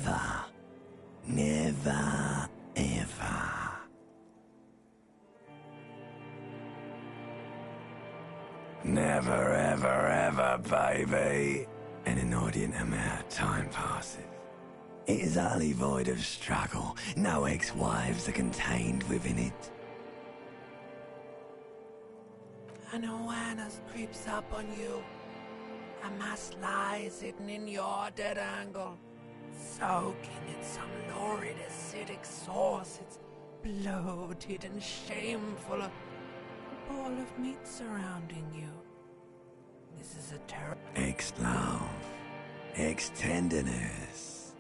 Never, never, ever. Never, ever, ever, baby. An inordinate amount of time passes. It is utterly void of struggle. No ex-wives are contained within it. An awareness creeps up on you. A mass lies hidden in your dead angle, soaking in some lurid acidic source. It's bloated and shameful. A ball of meat surrounding you. This is a terrible... Ex-love. Ex-tenderness.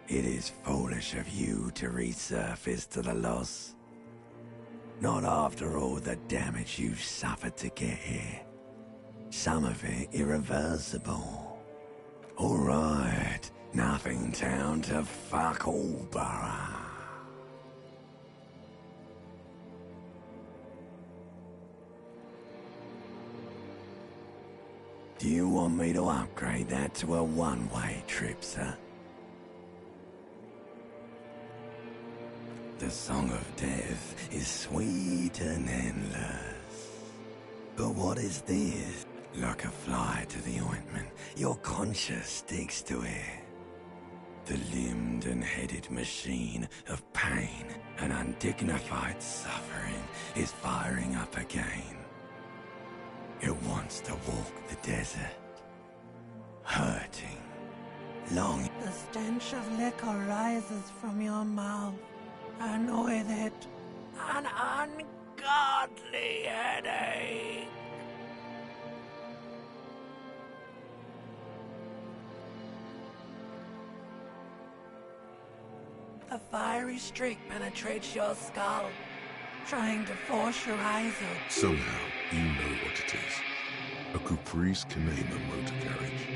It is foolish of you to resurface to the loss. Not after all the damage you've suffered to get here. Some of it irreversible. Alright, nothing down to fuck all, borough. Do you want me to upgrade that to a one-way trip, sir? The song of death is sweet and endless. But what is this? Like a fly to the ointment, your conscience sticks to it. The limbed and headed machine of pain and undignified suffering is firing up again. It wants to walk the desert, hurting, longing. The stench of liquor rises from your mouth, and with it, an ungodly headache. A fiery streak penetrates your skull, trying to force your eyes open. Somehow, you know what it is. A Caprice Canema motor carriage.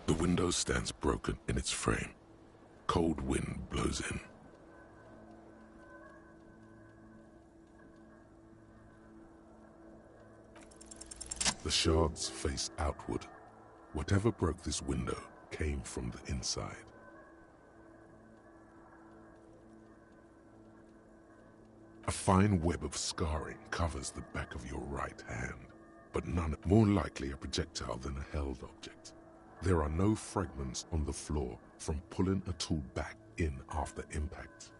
The window stands broken in its frame. Cold wind blows in. The shards face outward. Whatever broke this window came from the inside. A fine web of scarring covers the back of your right hand, but none more likely a projectile than a held object. There are no fragments on the floor, from pulling a tool back in after impact.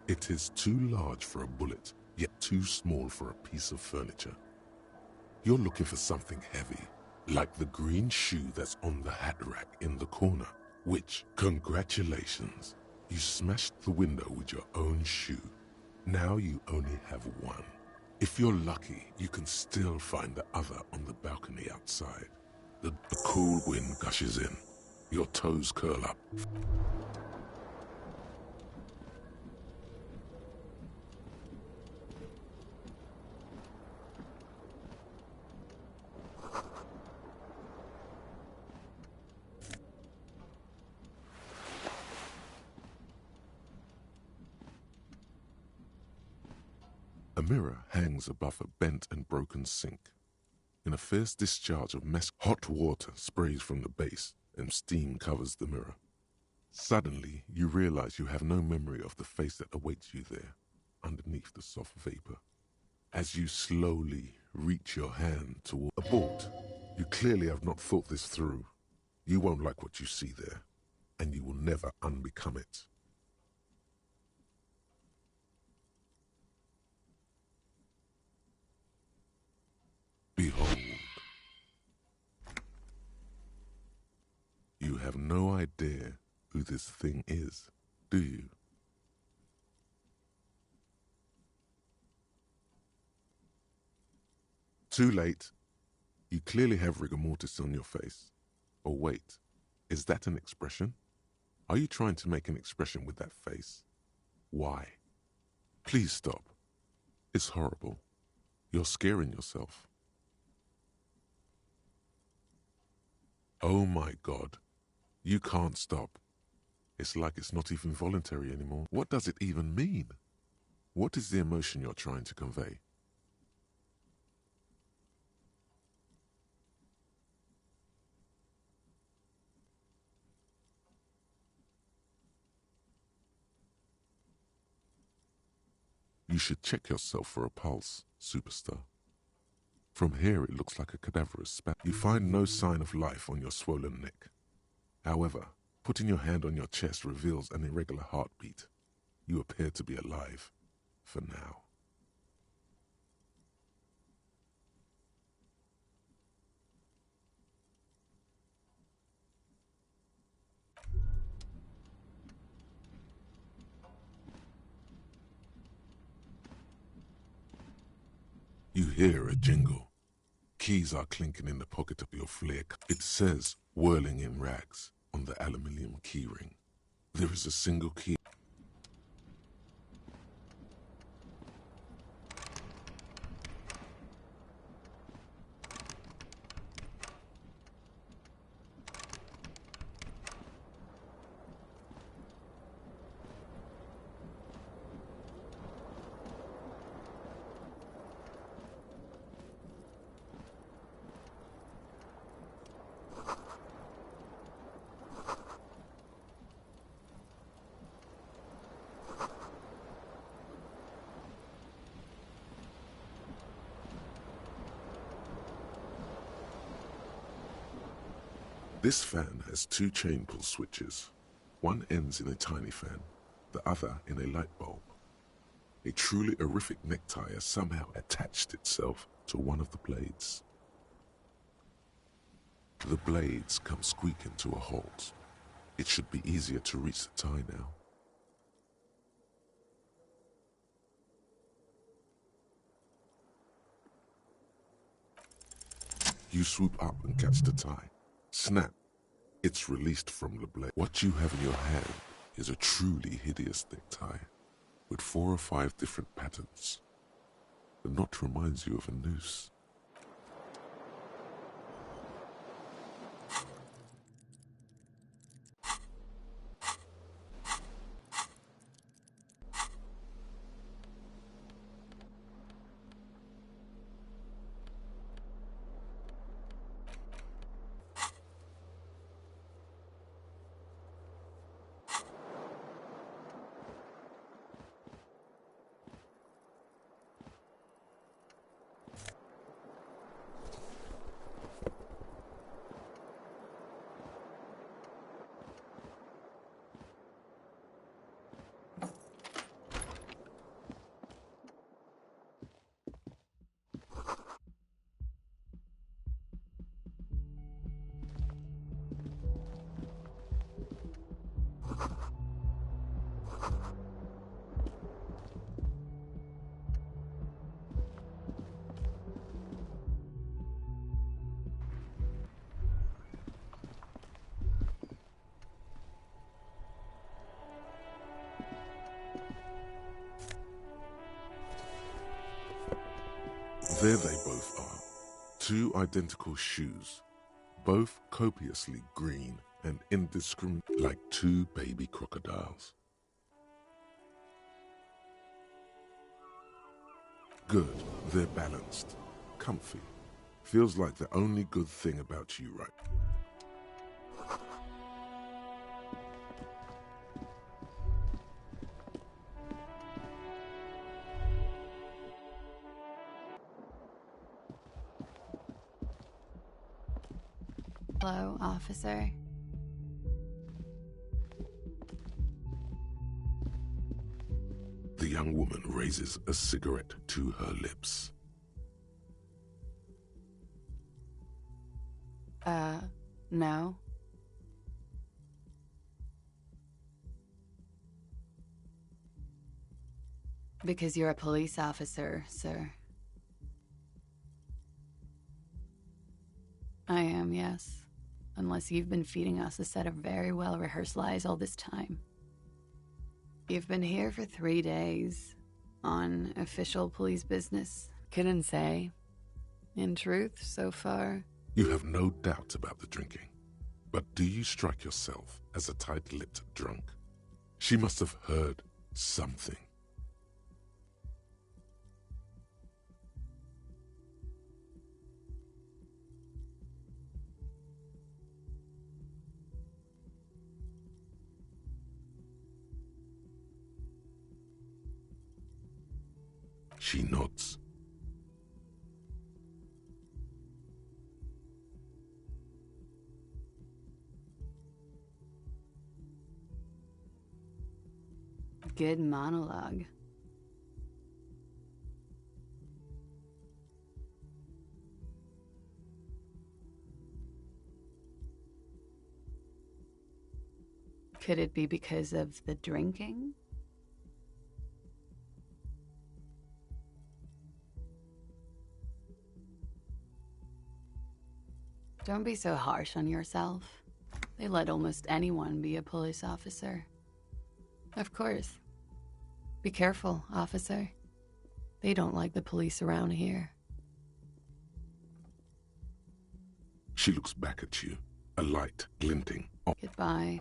It is too large for a bullet, yet too small for a piece of furniture. You're looking for something heavy, like the green shoe that's on the hat rack in the corner, which, congratulations, you smashed the window with your own shoe. Now you only have one. If you're lucky, you can still find the other on the balcony outside. The cool wind gushes in. Your toes curl up. A mirror hangs above a bent and broken sink. In a fierce discharge of hot water sprays from the base and steam covers the mirror. Suddenly, you realize you have no memory of the face that awaits you there, underneath the soft vapor. As you slowly reach your hand toward a bolt, you clearly have not thought this through. You won't like what you see there, and you will never unbecome it. Behold. You have no idea who this thing is, do you? Too late. You clearly have rigor mortis on your face. Oh wait, is that an expression? Are you trying to make an expression with that face? Why? Please stop. It's horrible. You're scaring yourself. Oh my God. You can't stop. It's like it's not even voluntary anymore. What does it even mean? What is the emotion you're trying to convey? You should check yourself for a pulse, superstar. From here it looks like a cadaverous spat. You find no sign of life on your swollen neck. However, putting your hand on your chest reveals an irregular heartbeat. You appear to be alive, for now. You hear a jingle. Keys are clinking in the pocket of your flare. It says, whirling in rags, on the aluminium keyring. There is a single key. This fan has two chain pull switches. One ends in a tiny fan, the other in a light bulb. A truly horrific necktie has somehow attached itself to one of the blades. The blades come squeaking to a halt. It should be easier to reach the tie now. You swoop up and catch the tie. Snap. It's released from the blade. What you have in your hand is a truly hideous necktie with 4 or 5 different patterns. The knot reminds you of a noose. There they both are. Two identical shoes, both copiously green and indiscriminate, like two baby crocodiles. Good, they're balanced, comfy. Feels like the only good thing about you, right? Hello, officer. The young woman raises a cigarette to her lips. No. Because you're a police officer, sir. I am, yes. Unless you've been feeding us a set of very well-rehearsed lies all this time. You've been here for 3 days, on official police business. Couldn't say. In truth, so far... You have no doubts about the drinking. But do you strike yourself as a tight-lipped drunk? She must have heard something. She nods. Good monologue. Could it be because of the drinking? Don't be so harsh on yourself. They let almost anyone be a police officer. Of course. Be careful, officer. They don't like the police around here. She looks back at you, a light glinting. Goodbye.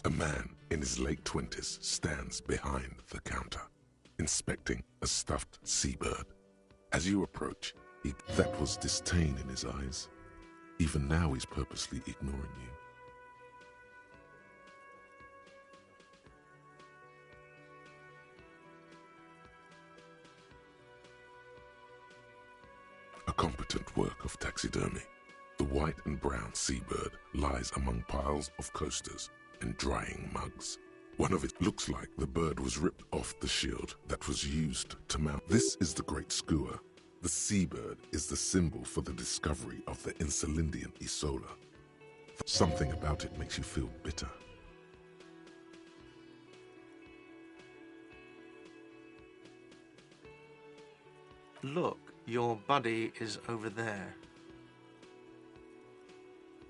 A man in his late 20s stands behind the counter, inspecting a stuffed seabird. As you approach, that was disdain in his eyes. Even now he's purposely ignoring you. A competent work of taxidermy. The white and brown seabird lies among piles of coasters and drying mugs. One of it looks like the bird was ripped off the shield that was used to mount. This is the great skua. The seabird is the symbol for the discovery of the Insulindian Isola. Something about it makes you feel bitter. Look, your buddy is over there.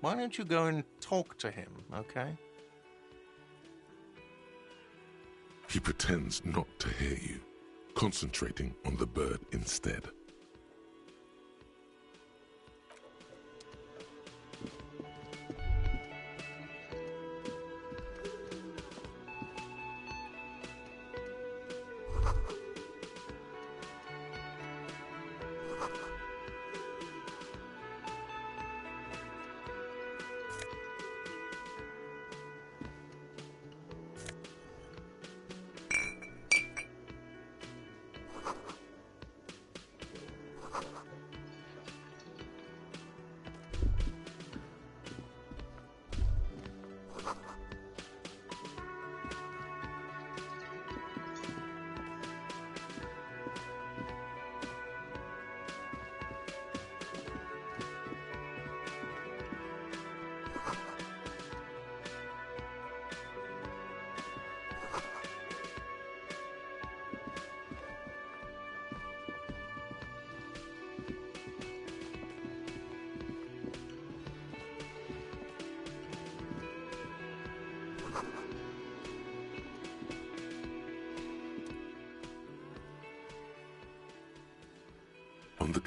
Why don't you go and talk to him, okay? He pretends not to hear you, concentrating on the bird instead.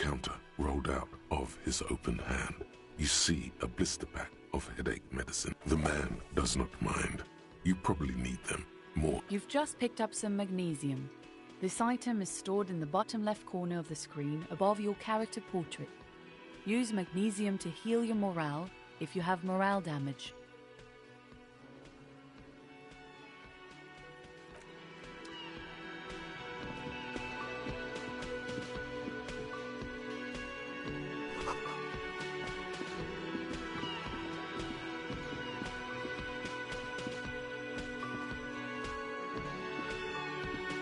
counter rolled out of his open hand. You see a blister pack of headache medicine. The man does not mind. You probably need them more. You've just picked up some magnesium. This item is stored in the bottom left corner of the screen above your character portrait. Use magnesium to heal your morale if you have morale damage.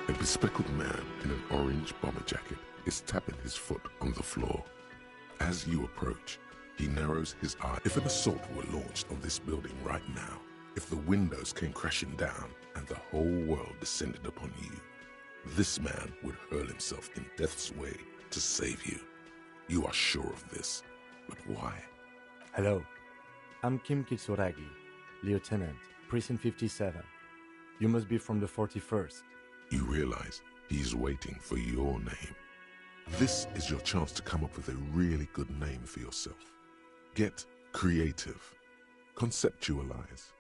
A bespectacled man in an orange bomber jacket is tapping his foot on the floor. As you approach, he narrows his eye. If an assault were launched on this building right now, if the windows came crashing down and the whole world descended upon you, this man would hurl himself in death's way to save you. You are sure of this, but why? Hello, I'm Kim Kitsuragi, Lieutenant, Precinct 57. You must be from the 41st. You realize he's waiting for your name. This is your chance to come up with a really good name for yourself. Get creative. Conceptualize.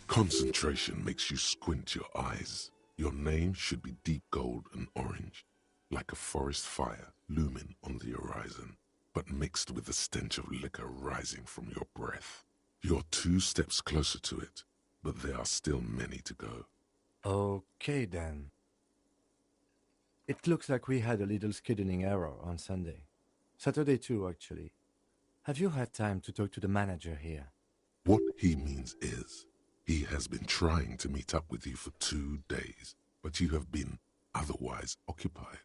Concentration makes you squint your eyes. Your name should be deep gold and orange, like a forest fire looming on the horizon, but mixed with the stench of liquor rising from your breath. You're 2 steps closer to it, but there are still many to go. Okay then. It looks like we had a little scheduling error on Sunday. Saturday too, actually. Have you had time to talk to the manager here? What he means is, he has been trying to meet up with you for 2 days, but you have been otherwise occupied.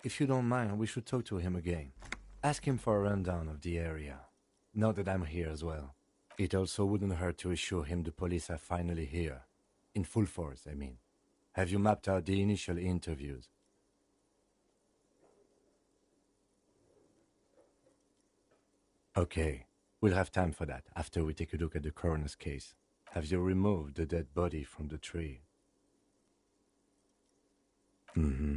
If you don't mind, we should talk to him again. Ask him for a rundown of the area. Now that I'm here as well. It also wouldn't hurt to assure him the police are finally here. In full force, I mean. Have you mapped out the initial interviews? Okay, we'll have time for that after we take a look at the coroner's case. Have you removed the dead body from the tree? Mm-hmm.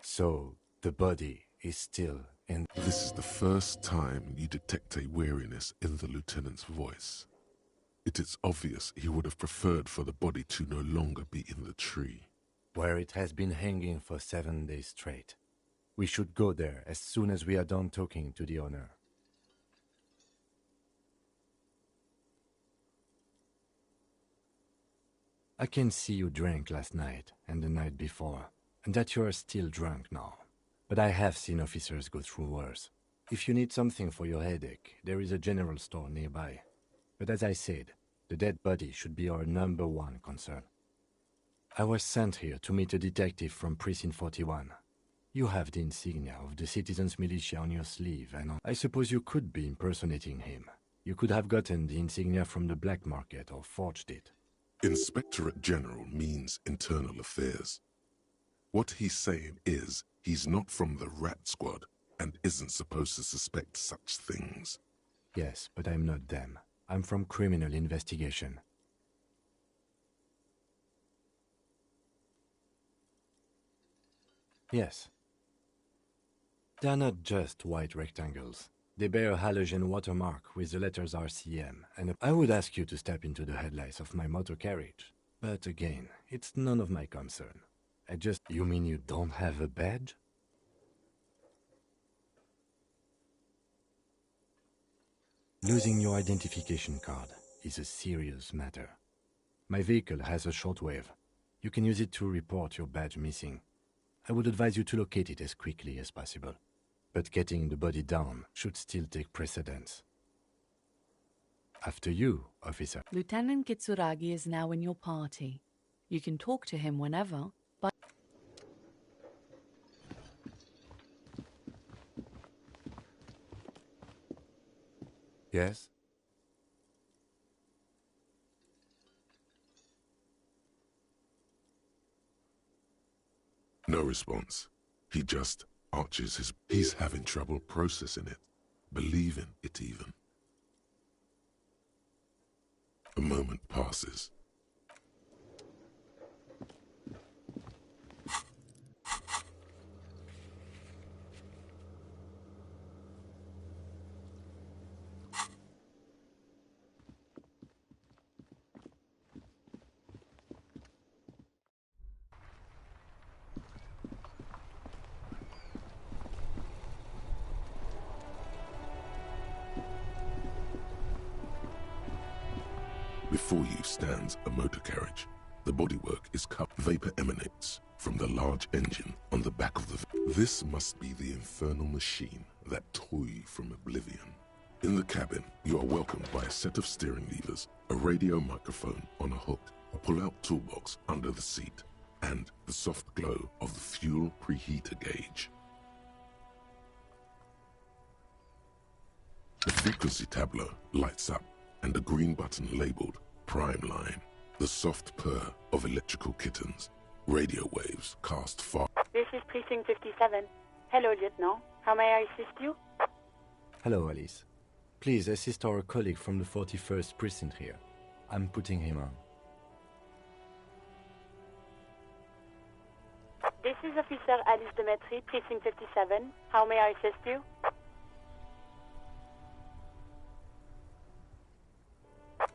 So, the body is still in... This is the first time you detect a weariness in the lieutenant's voice. It is obvious he would have preferred for the body to no longer be in the tree. Where it has been hanging for 7 days straight. We should go there as soon as we are done talking to the owner. I can see you drank last night and the night before, and that you are still drunk now. But I have seen officers go through worse. If you need something for your headache, there is a general store nearby. But as I said, the dead body should be our #1 concern. I was sent here to meet a detective from Precinct 41. You have the insignia of the Citizens Militia on your sleeve, and I suppose you could be impersonating him. You could have gotten the insignia from the black market or forged it. Inspectorate General means internal affairs. What he's saying is he's not from the Rat Squad and isn't supposed to suspect such things. Yes, but I'm not them. I'm from criminal investigation. Yes. They're not just white rectangles. They bear a halogen watermark with the letters RCM, and I would ask you to step into the headlights of my motor carriage. But again, it's none of my concern. You mean you don't have a badge? Losing your identification card is a serious matter. My vehicle has a shortwave. You can use it to report your badge missing. I would advise you to locate it as quickly as possible. But getting the body down should still take precedence. After you, officer. Lieutenant Kitsuragi is now in your party. You can talk to him whenever, but... Yes? No response. He just arches his... He's having trouble processing it, believing it even. A moment passes. Before you stands a motor carriage. The bodywork is cut. Vapor emanates from the large engine on the back of the... This must be the infernal machine that tore you from oblivion. In the cabin, you are welcomed by a set of steering levers, a radio microphone on a hook, a pull-out toolbox under the seat, and the soft glow of the fuel preheater gauge. The frequency tableau lights up, and a green button labeled Prime Line. The soft purr of electrical kittens. Radio waves cast far. This is Precinct 57. Hello, Lieutenant. How may I assist you? Hello, Alice. Please assist our colleague from the 41st Precinct here. I'm putting him on. This is Officer Alice Demetri, Precinct 57. How may I assist you?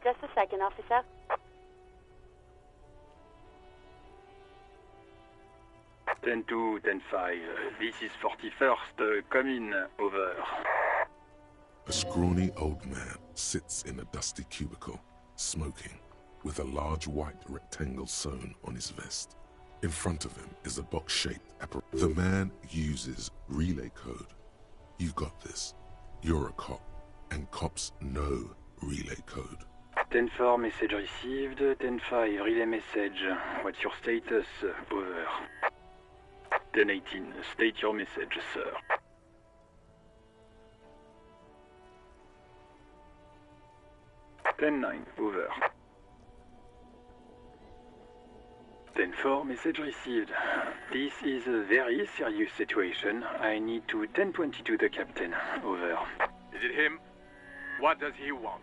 Just a second, officer. Ten 2, 10-5. This is 41st. Come in. Over. A scrawny old man sits in a dusty cubicle, smoking, with a large white rectangle sewn on his vest. In front of him is a box-shaped apparatus. The man uses relay code. You got this. You're a cop, and cops know relay code. 10-4, message received. 10-5, relay message. What's your status? Over. 10-18, state your message, sir. 10-9, over. 10-4, message received. This is a very serious situation. I need to 10-22 the captain. Over. Is it him? What does he want?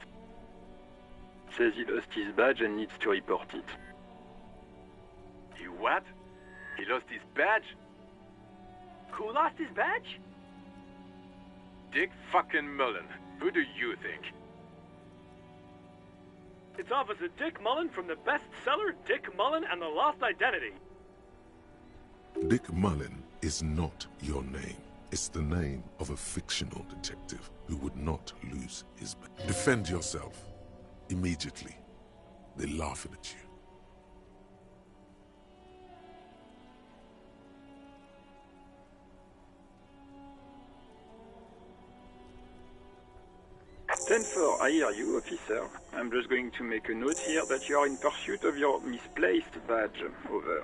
Says he lost his badge and needs to report it. He what? He lost his badge? Who lost his badge? Dick fucking Mullen. Who do you think? It's Officer Dick Mullen from the bestseller Dick Mullen and the Lost Identity. Dick Mullen is not your name. It's the name of a fictional detective who would not lose his badge. Defend yourself. Immediately. They're laughing at you. Ten-4, I hear you, officer. I'm just going to make a note here that you are in pursuit of your misplaced badge. Over.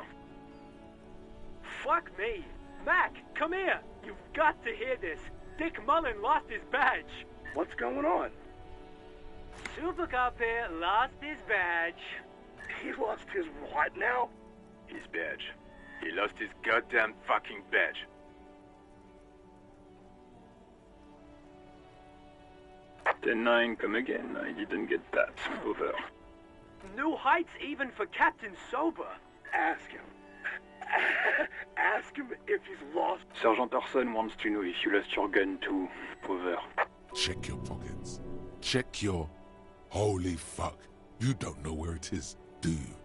Fuck me. Mac, come here. You've got to hear this. Dick Mullen lost his badge. What's going on? Super Cop here lost his badge. He lost his what now? His badge. He lost his goddamn fucking badge. 10-9, come again. I didn't get that. Over. New heights even for Captain Sober. Ask him. Ask him if he's lost. Sergeant Orson wants to know if you lost your gun too. Over. Check your pockets. Check your... Holy fuck. You don't know where it is, do you?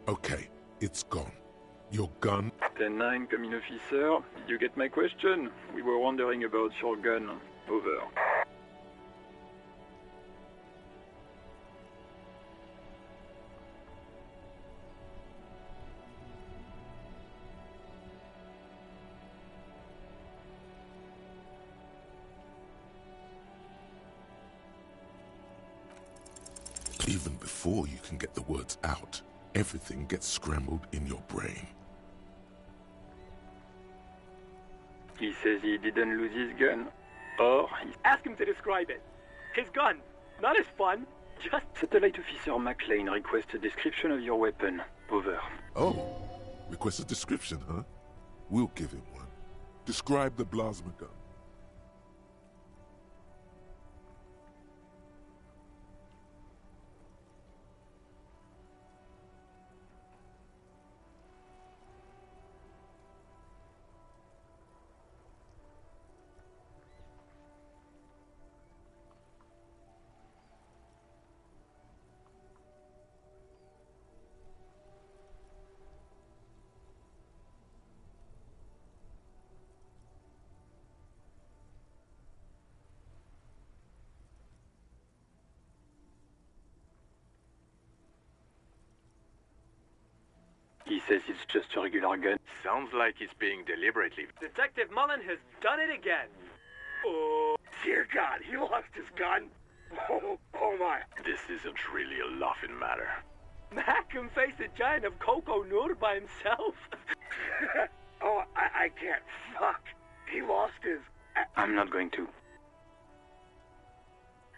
Okay, it's gone. Your gun... 10-9, come in, officer. Did you get my question? We were wondering about your gun. Over. Even before you can get the words out, everything gets scrambled in your brain. He says he didn't lose his gun. Or he... Ask him to describe it. His gun. Not his fun. Just... Satellite Officer McLean requests a description of your weapon. Over. Oh, request a description, huh? We'll give him one. Describe the plasma gun. He says it's just a regular gun. Sounds like it's being deliberately. Detective Mullen has done it again. Oh, dear God, he lost his gun. Oh my. This isn't really a laughing matter. Mac can face a giant of Coco Nur by himself. Oh, I can't. Fuck. He lost his... I'm not going to.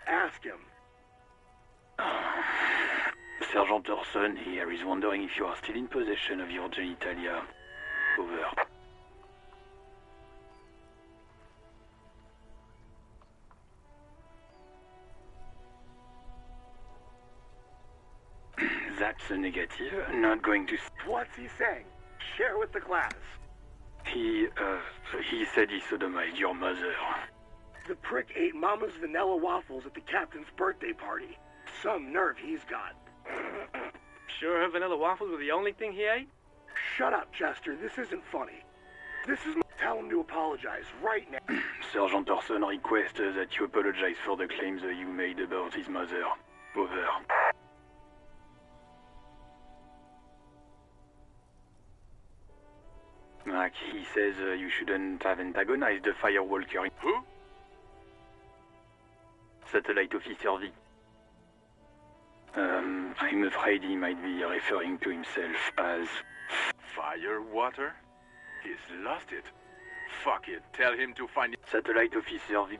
Ask him. Sergeant Orson here is wondering if you are still in possession of your genitalia. Over. That's a negative. Not going to... What's he saying? Share with the class. He said he sodomized your mother. The prick ate Mama's vanilla waffles at the captain's birthday party. Some nerve he's got. Sure her vanilla waffles were the only thing he ate? Shut up, Chester. This isn't funny. This is... Tell him to apologize right now. Sergeant Orson requests that you apologize for the claims you made about his mother. Over. Mac, he says you shouldn't have antagonized the firewalker. Who? Satellite Officer V. I'm afraid he might be referring to himself as... Firewater? He's lost it. Fuck it. Tell him to find it. Satellite Officer V.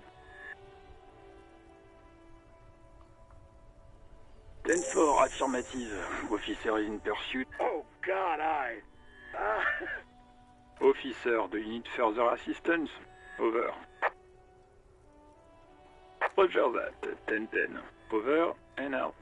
10-4, affirmative. Officer is in pursuit. Oh, God, Officer, do you need further assistance? Over. Roger that. 10-10. Over and out.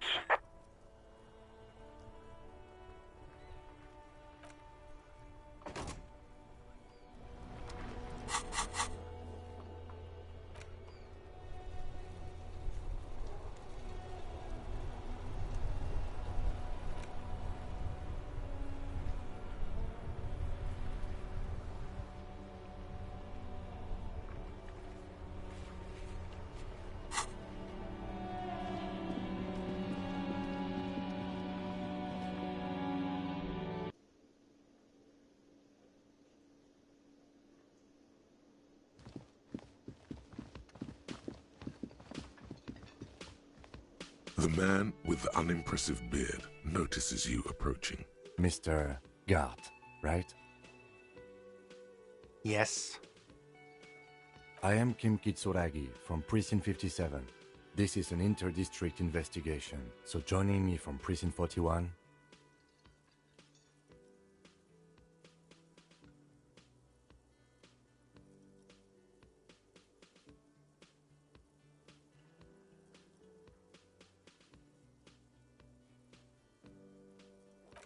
The man with the unimpressive beard notices you approaching. Mr. Gart, right? Yes. I am Kim Kitsuragi from Precinct 57. This is an inter-district investigation, so joining me from Precinct 41...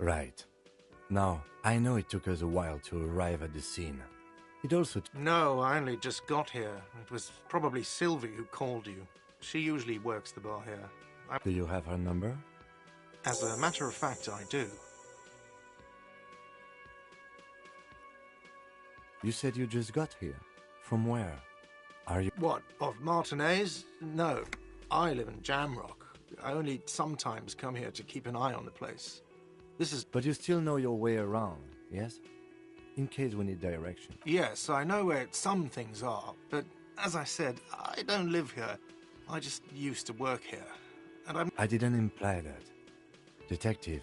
Right. Now, I know it took us a while to arrive at the scene. It also... No, I only just got here. It was probably Sylvie who called you. She usually works the bar here. Do you have her number? As a matter of fact, I do. You said you just got here. From where? Are you... What, of Martinez? No. I live in Jamrock. I only sometimes come here to keep an eye on the place. This is... But you still know your way around, yes? In case we need direction. Yes, I know where some things are, but as I said, I don't live here. I just used to work here, and I'm... I didn't imply that. Detective.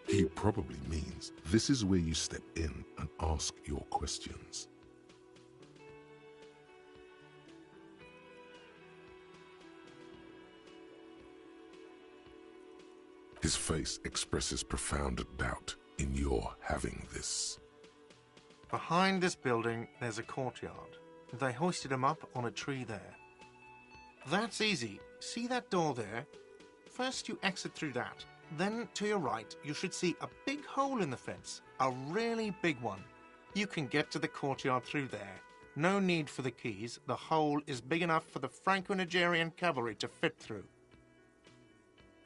He probably means this is where you step in and ask your questions. His face expresses profound doubt in your having this. Behind this building, there's a courtyard. They hoisted him up on a tree there. That's easy. See that door there? First you exit through that. Then, to your right, you should see a big hole in the fence. A really big one. You can get to the courtyard through there. No need for the keys. The hole is big enough for the Franco-Nigerian cavalry to fit through.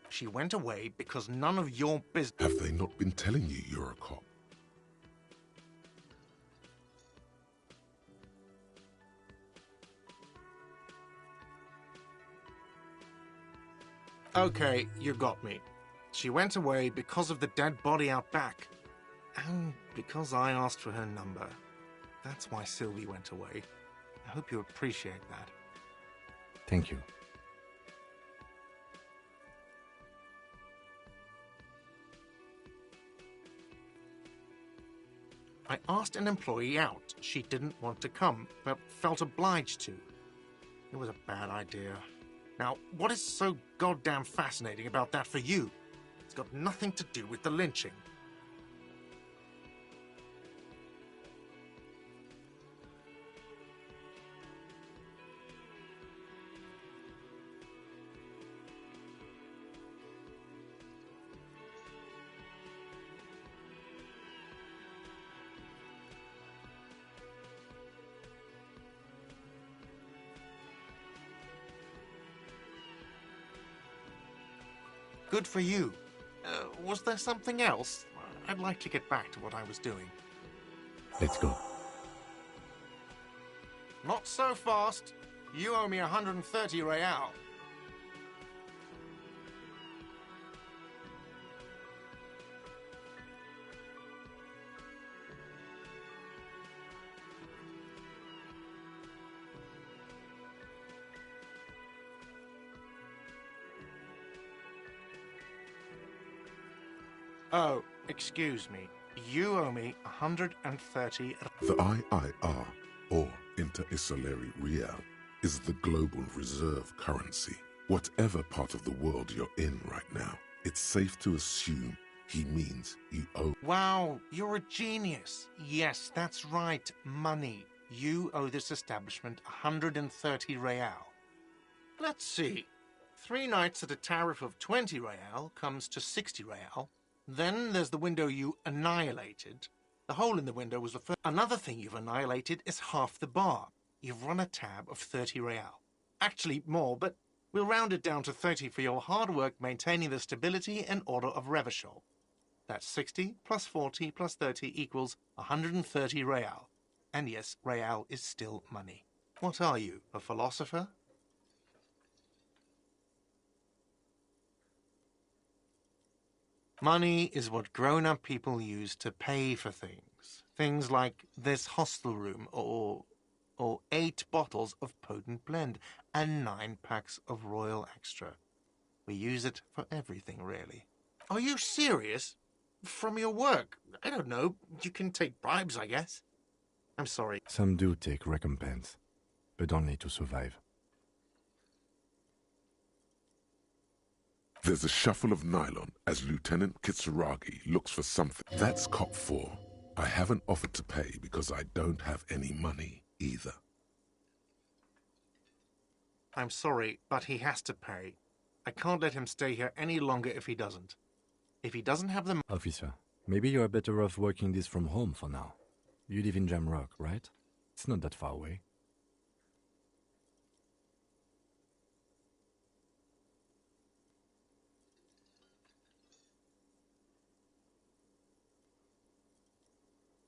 She went away because none of your business... Have they not been telling you you're a cop? Okay, you got me. She went away because of the dead body out back. And because I asked for her number. That's why Sylvie went away. I hope you appreciate that. Thank you. I asked an employee out. She didn't want to come, but felt obliged to. It was a bad idea. Now, what is so goddamn fascinating about that for you? It's got nothing to do with the lynching. Good for you. Was there something else? I'd like to get back to what I was doing. Let's go. Not so fast. You owe me 130 real. Oh, excuse me. You owe me 130... The IIR, or Inter-Isolary Real, is the global reserve currency. Whatever part of the world you're in right now, it's safe to assume he means you owe... Wow, you're a genius. Yes, that's right. Money. You owe this establishment 130 real. Let's see. 3 nights at a tariff of 20 real comes to 60 real. Then there's the window you annihilated. The hole in the window was the first. Another thing you've annihilated is half the bar. You've run a tab of 30 real. Actually, more, but we'll round it down to 30 for your hard work maintaining the stability and order of Revachol. That's 60 plus 40 plus 30 equals 130 real. And yes, real is still money. What are you, a philosopher? Money is what grown-up people use to pay for things. Things like this hostel room, or 8 bottles of potent blend, and 9 packs of Royal Extra. We use it for everything, really. Are you serious? From your work? I don't know. You can take bribes, I guess. I'm sorry. Some do take recompense, but only to survive. There's a shuffle of nylon as Lieutenant Kitsuragi looks for something. That's Cop 4. I haven't offered to pay because I don't have any money either. I'm sorry, but he has to pay. I can't let him stay here any longer if he doesn't. If he doesn't have the... Officer, maybe you're better off working this from home for now. You live in Jamrock, right? It's not that far away.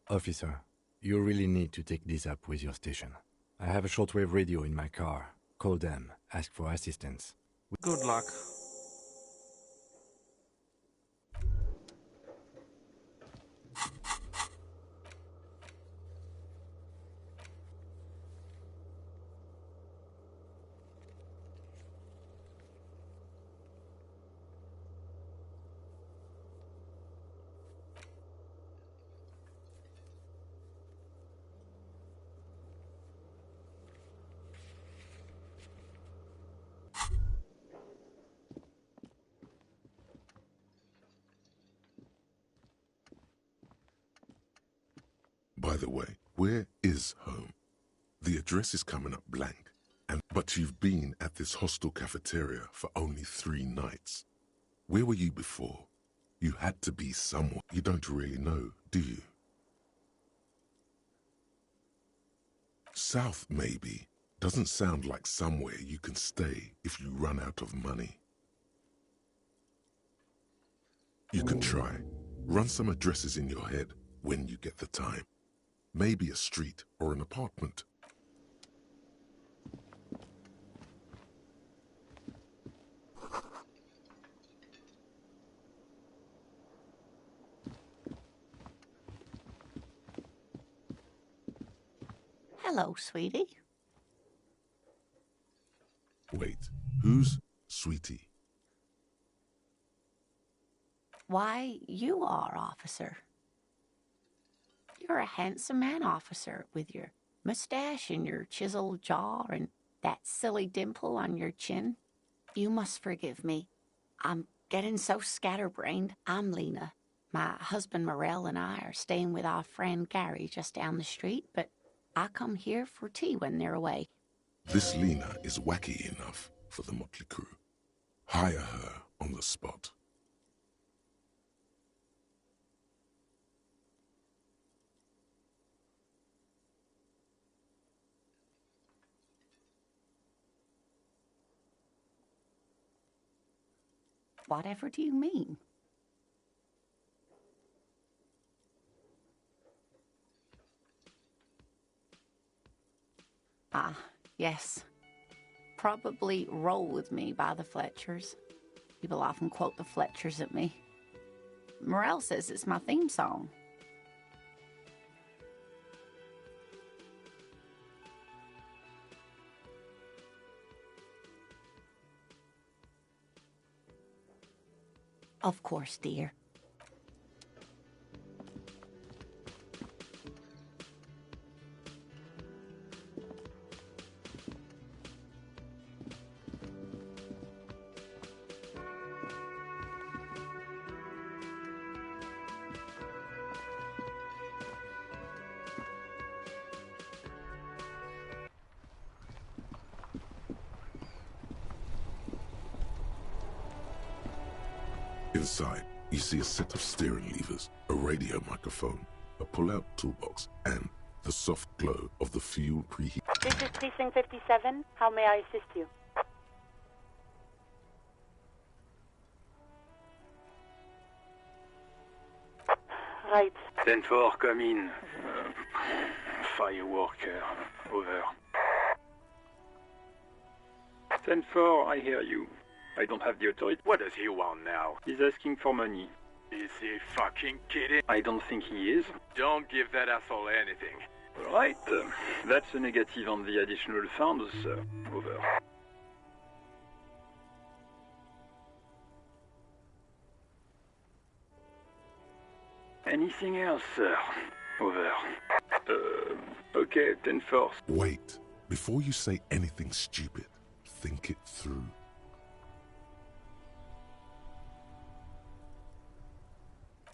Officer, you really need to take this up with your station. I have a shortwave radio in my car. Call them, ask for assistance. Good luck. By the way, where is home? The address is coming up blank, but you've been at this hostel cafeteria for only 3 nights. Where were you before? You had to be somewhere. You don't really know, do you? South, maybe. Doesn't sound like somewhere you can stay if you run out of money. You can try. Run some addresses in your head when you get the time. Maybe a street or an apartment. Hello, sweetie. Wait, who's Sweetie? Why, you are, officer. You're a handsome man, officer, with your mustache and your chiseled jaw and that silly dimple on your chin. You must forgive me. I'm getting so scatterbrained. I'm Lena. My husband Morel and I are staying with our friend Gary just down the street, but I come here for tea when they're away. This Lena is wacky enough for the motley crew. Hire her on the spot. Whatever do you mean? Ah, yes. Probably Roll With Me by the Fletchers. People often quote the Fletchers at me. Morel says it's my theme song. Of course, dear. Inside, you see a set of steering levers, a radio microphone, a pull-out toolbox, and the soft glow of the fuel preheat. This is Precinct 57. How may I assist you? Right. 10-4, come in. Fireworker, over. 10-4, I hear you. I don't have the authority. What does he want now? He's asking for money. Is he fucking kidding? I don't think he is. Don't give that asshole anything. Right, that's a negative on the additional funds, sir. Over. Anything else, sir? Over. Okay, 10-4. Wait, before you say anything stupid, think it through.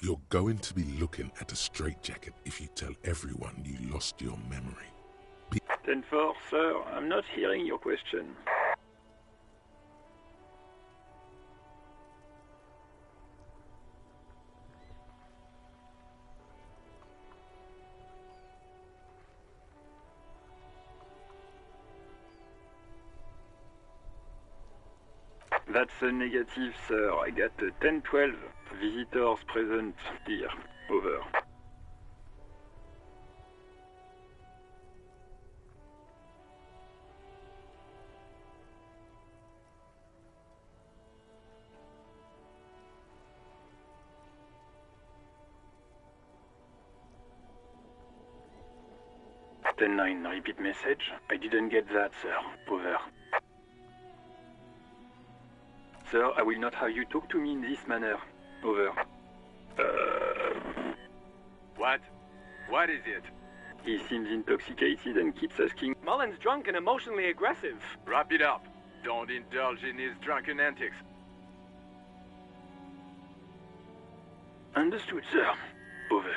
You're going to be looking at a straitjacket if you tell everyone you lost your memory. 10-4, sir, I'm not hearing your question. That's a negative, sir. I got a 10-12. Visitors present here. Over. Ten-9, repeat message. I didn't get that, sir. Over. Sir, I will not have you talk to me in this manner. Over. What? What is it? He seems intoxicated and keeps asking. Mullen's drunk and emotionally aggressive. Wrap it up. Don't indulge in his drunken antics. Understood, sir. Over.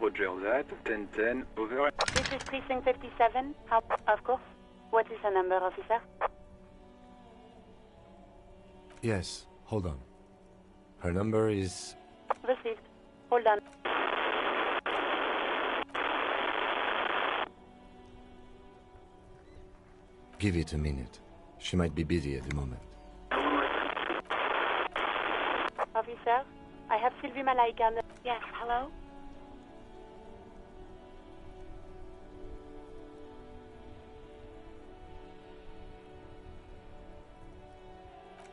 Roger that. 10-10, over. This is Precinct 57. How? Of course. What is the number, officer? Yes, hold on. Her number is... Received. Hold on. Give it a minute. She might be busy at the moment. Officer, I have Sylvie Malaika on the... Yes, hello?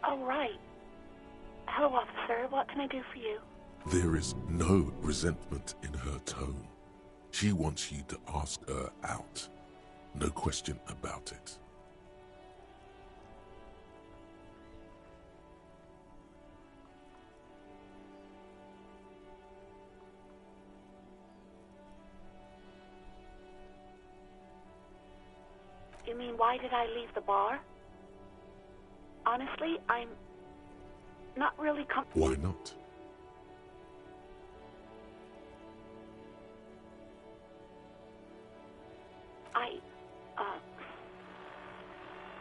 Oh, right. Hello, officer. What can I do for you? There is no resentment in her tone. She wants you to ask her out. No question about it. You mean, why did I leave the bar? Honestly, I'm not really Why not?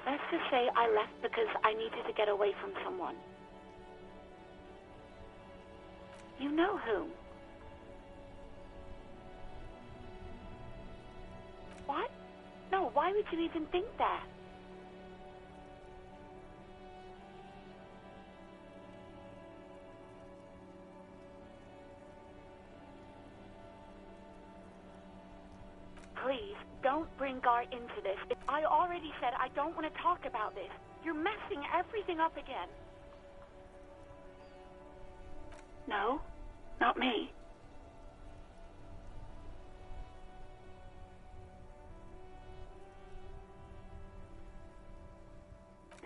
Let's just say I left because I needed to get away from someone. You know whom? What? No, why would you even think that? Please, don't bring Gar into this. I already said I don't want to talk about this. You're messing everything up again. No, not me.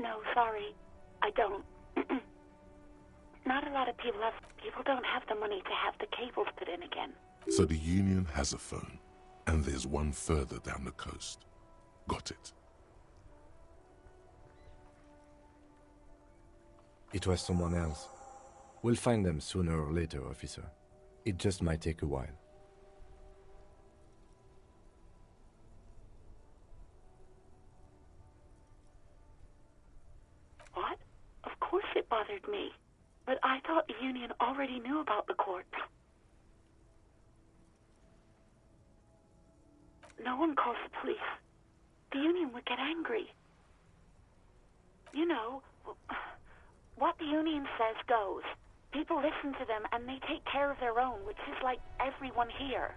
No, sorry. I don't. Not a lot of people don't have the money to have the cables put in again. So the Union has a phone, and there's one further down the coast. Got it. It was someone else. We'll find them sooner or later, officer. It just might take a while. What? Of course it bothered me. But I thought the Union already knew about the court. No one calls the police. The Union would get angry. You know, what the Union says goes. People listen to them and they take care of their own, which is like everyone here.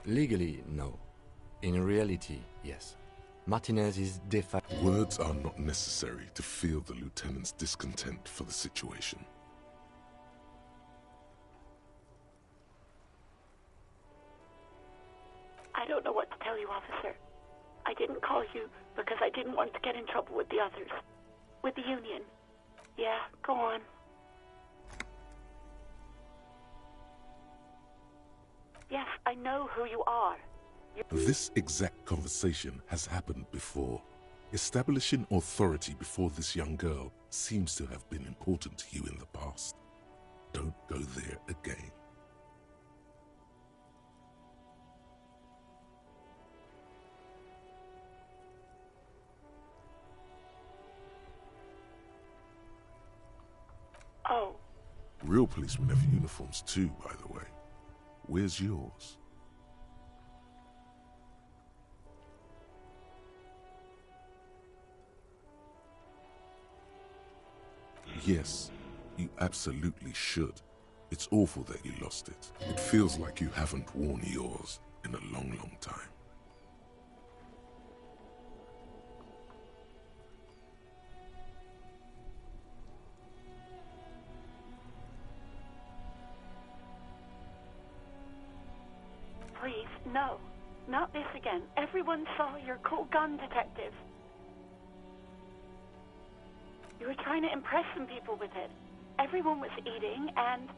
Legally, no. In reality, yes. Martinez is de facto... Words are not necessary to feel the lieutenant's discontent for the situation. I don't know what to tell you, officer. I didn't call you because I didn't want to get in trouble with the others. With the Union. Yeah, go on. Yes, I know who you are. This exact conversation has happened before. Establishing authority before this young girl seems to have been important to you in the past. Don't go there again. Oh. Real policemen have uniforms too, by the way. Where's yours? Yes, you absolutely should. It's awful that you lost it. It feels like you haven't worn yours in a long, long time. no. Not this again. Everyone saw your cool gun, detective. You were trying to impress some people with it. Everyone was eating, and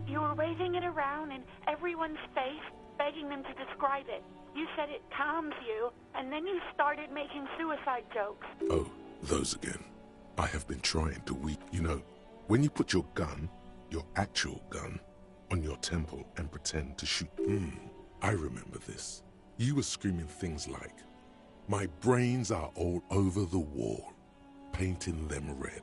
you were waving it around in everyone's face, begging them to describe it. You said it calms you, and then you started making suicide jokes. Oh, those again. I have been trying to You know, when you put your gun, your actual gun, on your temple and pretend to shoot. I remember this. You were screaming things like, "My brains are all over the wall, painting them red.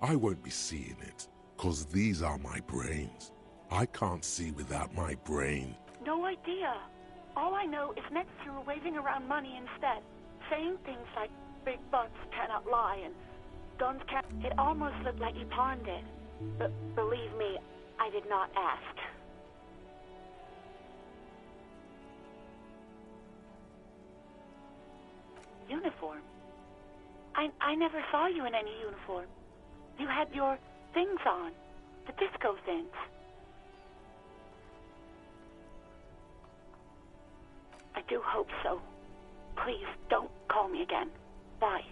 I won't be seeing it, 'cause these are my brains. I can't see without my brain." No idea. All I know is next you were waving around money instead, saying things like, "Big bucks cannot lie," and "guns can't." It almost looked like you pawned it. But believe me, I did not ask. Uniform? I never saw you in any uniform. You had your things on, the disco things. I do hope so. Please don't call me again. Bye.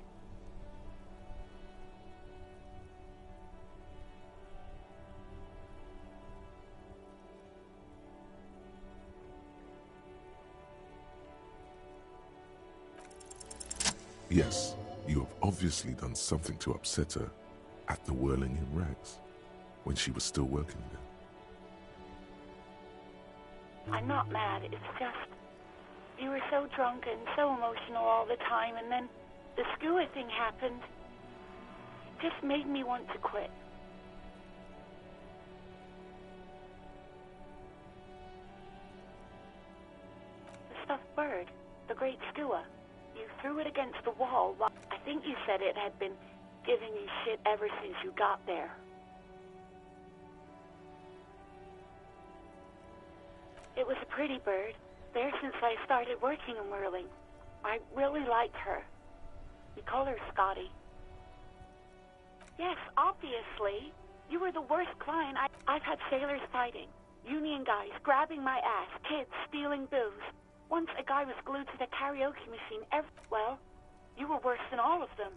Yes, you have obviously done something to upset her at the Whirling in Rags, when she was still working there. I'm not mad, it's just you were so drunk and so emotional all the time, and then the skua thing happened. It just made me want to quit. The stuffed bird, the great skua, you threw it against the wall. I think you said it had been giving you shit ever since you got there. It was a pretty bird, there since I started working in Whirling. I really liked her. We call her Scotty. Yes, obviously. You were the worst client. I've had sailors fighting, union guys grabbing my ass, kids stealing booze. Once a guy was glued to the karaoke machine. Well, you were worse than all of them.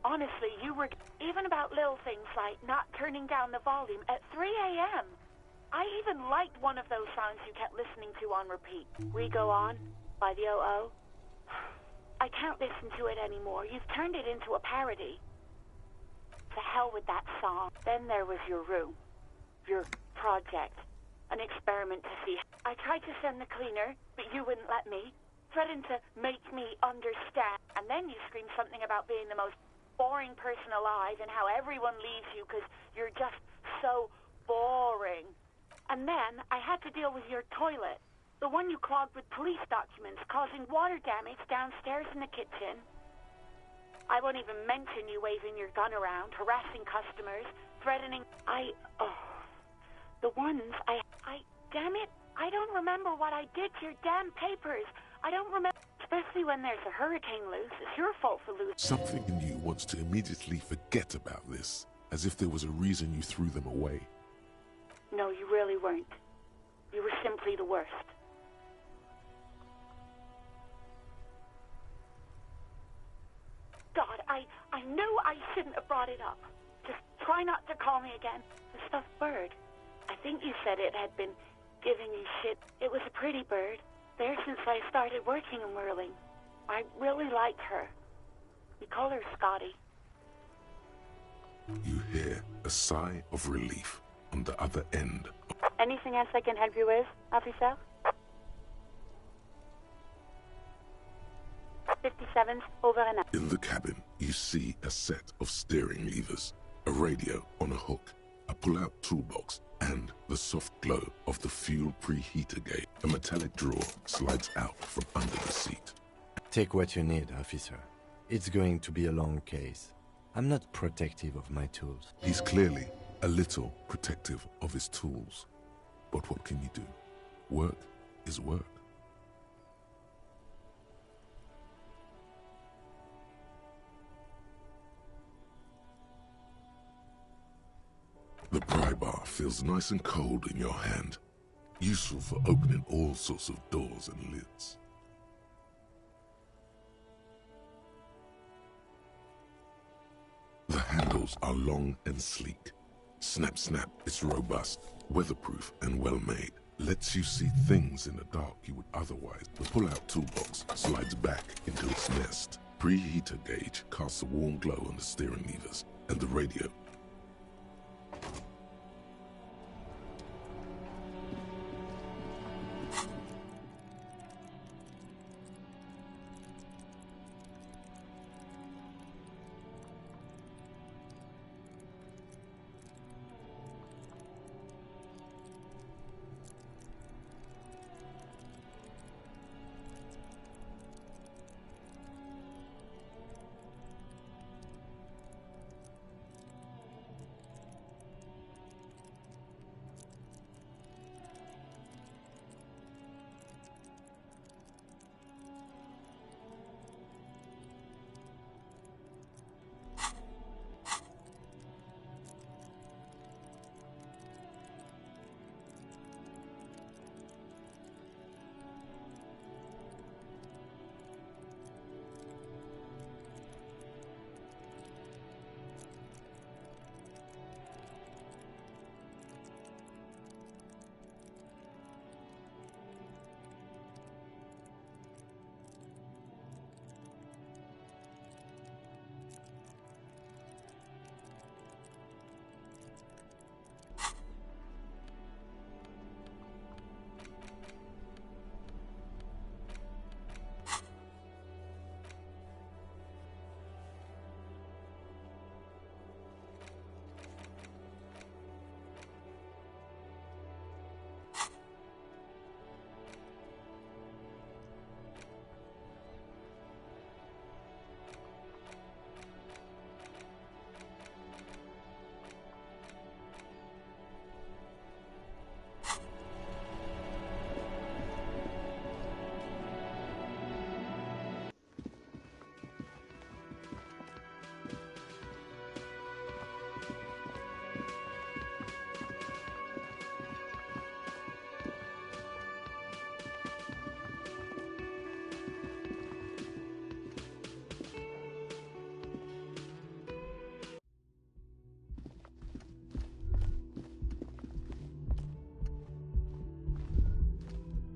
Honestly, you were even about little things like not turning down the volume at 3 a.m. I even liked one of those songs you kept listening to on repeat. We Go On by the O.O. I can't listen to it anymore. You've turned it into a parody. To hell with that song. Then there was your room. Your project. An experiment to see. I tried to send the cleaner, but you wouldn't let me. Threatened to make me understand. And then you screamed something about being the most boring person alive and how everyone leaves you because you're just so boring. And then I had to deal with your toilet. The one you clogged with police documents, causing water damage downstairs in the kitchen. I won't even mention you waving your gun around, harassing customers, threatening. The ones damn it, I don't remember what I did to your damn papers. I don't remember, especially when there's a hurricane loose. It's your fault for losing. Something in you wants to immediately forget about this, as if there was a reason you threw them away. No, you really weren't. You were simply the worst. God, I knew I shouldn't have brought it up. Just try not to call me again. The stuffed bird. I think you said it had been giving you shit. It was a pretty bird. There since I started working in Whirling. I really liked her. We call her Scotty. You hear a sigh of relief on the other end. Anything else I can help you with, officer? 57's over and out. In the cabin, you see a set of steering levers, a radio on a hook, a pull-out toolbox, and the soft glow of the fuel preheater gate. A metallic drawer slides out from under the seat. Take what you need, officer. It's going to be a long case. I'm not protective of my tools. He's clearly a little protective of his tools. But what can you do? Work is work. The pry bar feels nice and cold in your hand, useful for opening all sorts of doors and lids. The handles are long and sleek. Snap, snap, it's robust, weatherproof and well made. Lets you see things in the dark you would otherwise. The pull-out toolbox slides back into its nest. Preheater gauge casts a warm glow on the steering levers and the radio.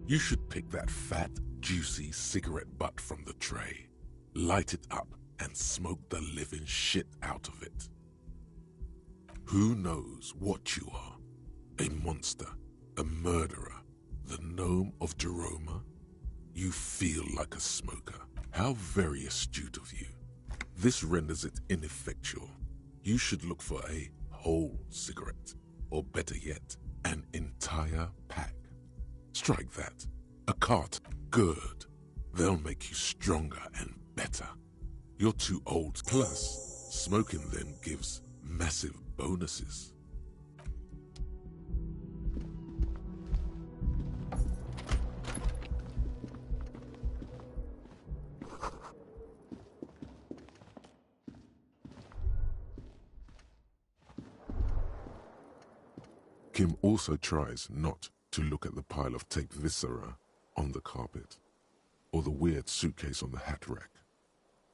You should pick that fat, juicy cigarette butt from the tray, light it up, and smoke the living shit out of it. Who knows what you are? A monster, a murderer, the gnome of Jeroma? You feel like a smoker. How very astute of you. This renders it ineffectual. You should look for a whole cigarette, or better yet, an entire pack. Strike that. A cart. Good. They'll make you stronger and better. You're too old. Plus, smoking then gives massive bonuses. Kim also tries not to look at the pile of taped viscera on the carpet, or the weird suitcase on the hat rack,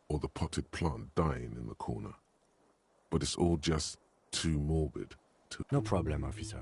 or the potted plant dying in the corner. But it's all just too morbid to... No problem, officer.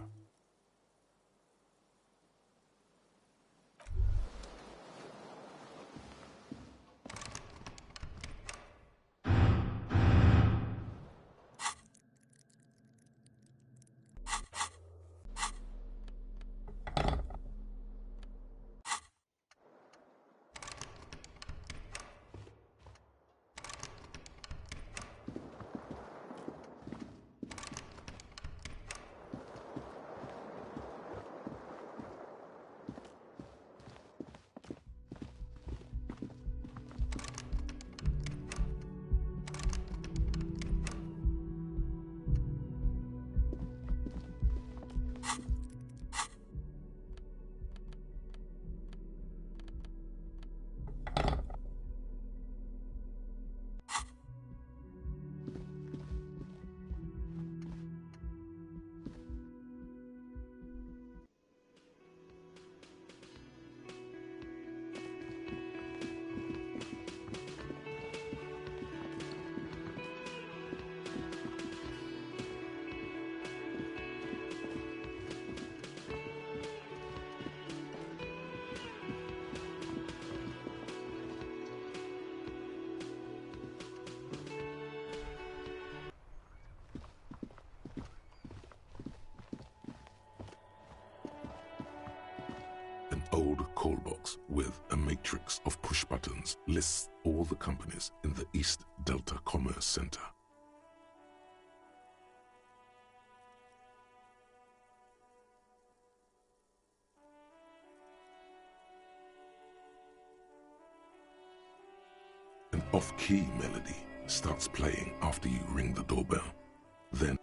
gold call box with a matrix of push buttons lists all the companies in the East Delta Commerce Center. An off-key melody starts playing after you ring the doorbell. Then